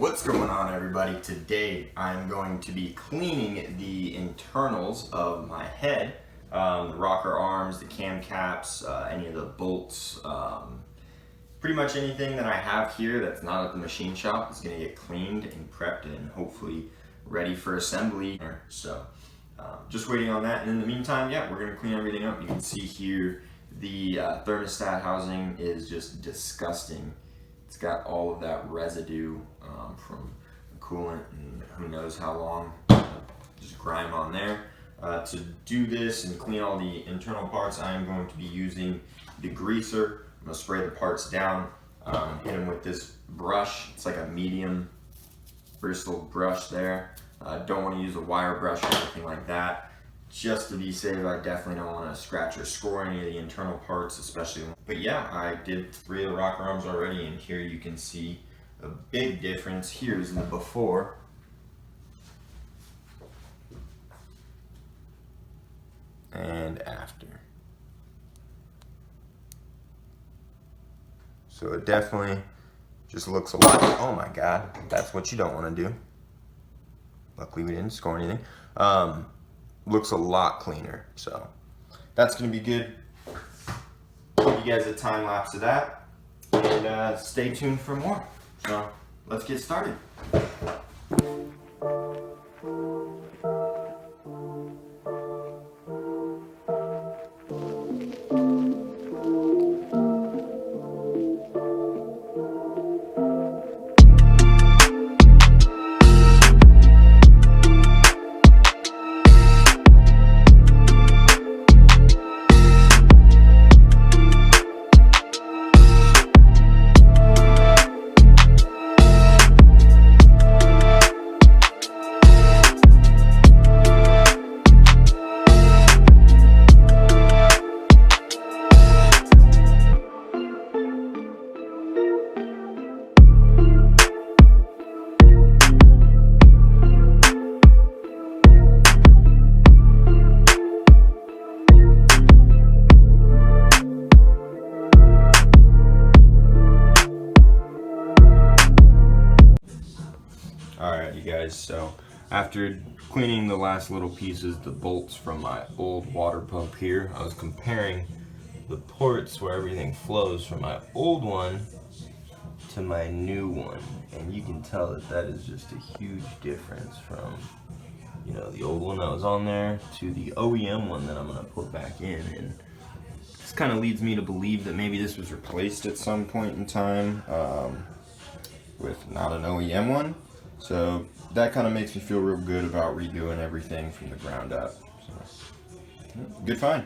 What's going on, everybody? Today I'm going to be cleaning the internals of my head, the rocker arms, the cam caps, any of the bolts, pretty much anything that I have here that's not at the machine shop is going to get cleaned and prepped and hopefully ready for assembly. So just waiting on that, and in the meantime, yeah, we're going to clean everything up. You can see here the thermostat housing is just disgusting. It's got all of that residue from the coolant and who knows how long, just grime on there. To do this and clean all the internal parts, I am going to be using the greaser. I'm going to spray the parts down, hit them with this brush. It's like a medium bristle brush there. Don't want to use a wire brush or anything like that. Just to be safe, I definitely don't want to scratch or score any of the internal parts, especially. But yeah, I did 3 of the rocker arms already, and here you can see a big difference. Here's the before. And after. So it definitely just looks a lot. Oh my God, that's what you don't want to do. Luckily we didn't score anything. Looks a lot cleaner, so that's gonna be good. Give you guys a time lapse of that, and stay tuned for more. So let's get started. Alright, you guys, so after cleaning the last little pieces, the bolts from my old water pump here, I was comparing the ports where everything flows from my old one to my new one, and you can tell that that is just a huge difference from, you know, the old one that was on there to the OEM one that I'm going to put back in. And this kind of leads me to believe that maybe this was replaced at some point in time with not an OEM one. So that kind of makes me feel real good about redoing everything from the ground up. So, good find.